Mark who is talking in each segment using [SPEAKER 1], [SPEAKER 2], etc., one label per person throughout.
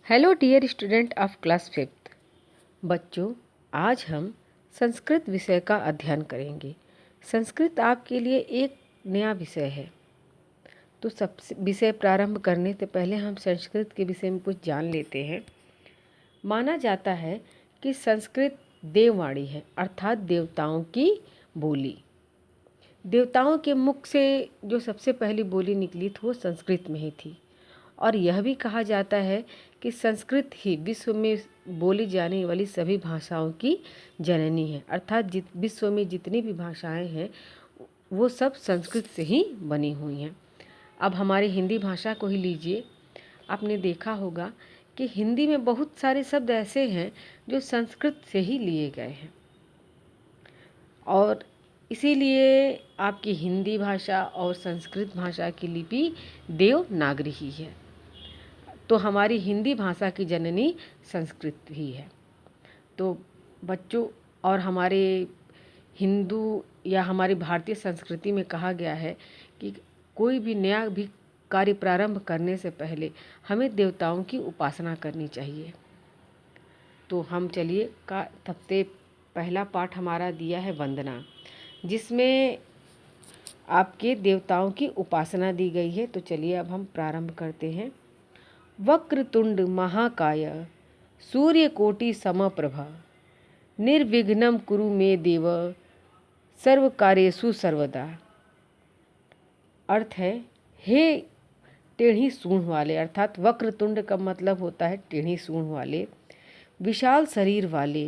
[SPEAKER 1] Hello dear student of class 5th। बच्चों, आज हम संस्कृत विषय का अध्ययन करेंगे। संस्कृत आपके लिए एक नया विषय है, तो सबसे विषय प्रारंभ करने से पहले हम संस्कृत के विषय में कुछ जान लेते हैं। माना जाता है कि संस्कृत देववाणी है, अर्थात देवताओं की बोली। देवताओं के मुख से जो सबसे पहली बोली निकली थी वो संस्कृत में ही थी, और यह भी कहा जाता है कि संस्कृत ही विश्व में बोली जाने वाली सभी भाषाओं की जननी है, अर्थात विश्व में जितनी भी भाषाएं हैं वो सब संस्कृत से ही बनी हुई हैं। अब हमारी हिंदी भाषा को ही लीजिए, आपने देखा होगा कि हिंदी में बहुत सारे शब्द ऐसे हैं जो संस्कृत से ही लिए गए हैं, और इसीलिए आपकी हिंदी भाषा और संस्कृत भाषा की लिपि देवनागरी ही है। तो हमारी हिंदी भाषा की जननी संस्कृत ही है। तो बच्चों, और हमारे हिंदू या हमारी भारतीय संस्कृति में कहा गया है कि कोई भी नया भी कार्य प्रारंभ करने से पहले हमें देवताओं की उपासना करनी चाहिए। तो हम चलिए का सबसे पहला पाठ हमारा दिया है वंदना, जिसमें आपके देवताओं की उपासना दी गई है। तो चलिए अब हम प्रारंभ करते हैं। वक्रतुंड महाकाय सूर्यकोटि समप्रभा निर्विघ्नं कुरु मे देव सर्वकार्येषु सर्वदा। अर्थ है, हे टेढ़ी सूंड वाले, अर्थात वक्रतुंड का मतलब होता है टेढ़ी सूंड वाले, विशाल शरीर वाले,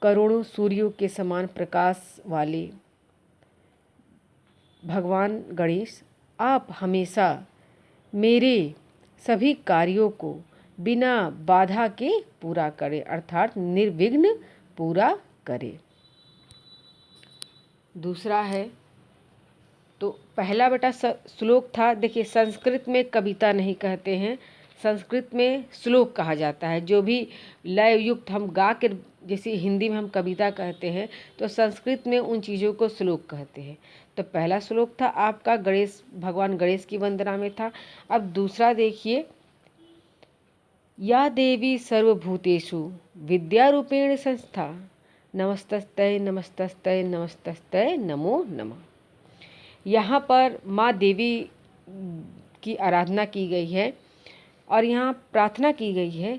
[SPEAKER 1] करोड़ों सूर्यों के समान प्रकाश वाले भगवान गणेश, आप हमेशा मेरे सभी कार्यों को बिना बाधा के पूरा करें, अर्थात निर्विघ्न पूरा करें। दूसरा है, तो पहला बेटा श्लोक था। देखिए, संस्कृत में कविता नहीं कहते हैं, संस्कृत में श्लोक कहा जाता है। जो भी लय युक्त हम गा के, जैसे हिंदी में हम कविता कहते हैं, तो संस्कृत में उन चीज़ों को श्लोक कहते हैं। तो पहला श्लोक था आपका गणेश, भगवान गणेश की वंदना में था। अब दूसरा देखिए, या देवी सर्वभूतेषु विद्यारूपेण संस्था नमस्तस्तै नमस्तस्तै नमस्तस्तै नमो नमः। यहाँ पर माँ देवी की आराधना की गई है, और यहाँ प्रार्थना की गई है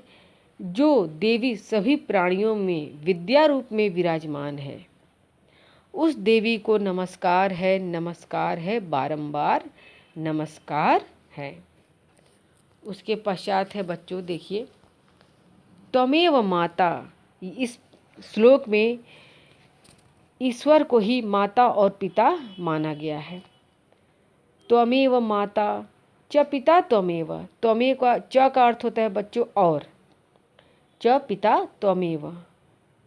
[SPEAKER 1] जो देवी सभी प्राणियों में विद्या रूप में विराजमान है, उस देवी को नमस्कार है, नमस्कार है, बारंबार नमस्कार है। उसके पश्चात है बच्चों, देखिए, त्वमेव माता। इस श्लोक में ईश्वर को ही माता और पिता माना गया है। त्वमेव माता च पिता त्वमेव। त्वमेव का च का अर्थ होता है बच्चों और, च पिता त्वमेव,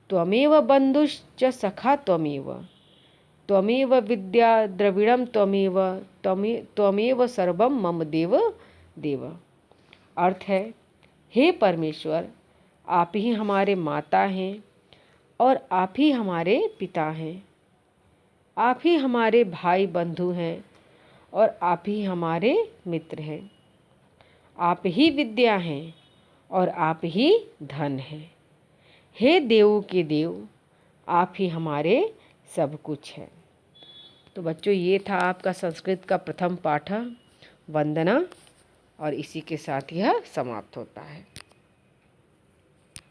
[SPEAKER 1] त्वमेव बंधुश्च सखा त्वमेव, त्वमेव विद्या द्रविणम त्वमेव, त्वमेव सर्वम मम देव देव। अर्थ है, हे परमेश्वर, आप ही हमारे माता हैं और आप ही हमारे पिता हैं, आप ही हमारे भाई बंधु हैं और आप ही हमारे मित्र हैं, आप ही विद्या हैं और आप ही धन हैं। हे देवों के देव, आप ही हमारे सब कुछ हैं। तो बच्चों, ये था आपका संस्कृत का प्रथम पाठ वंदना, और इसी के साथ यह समाप्त होता है।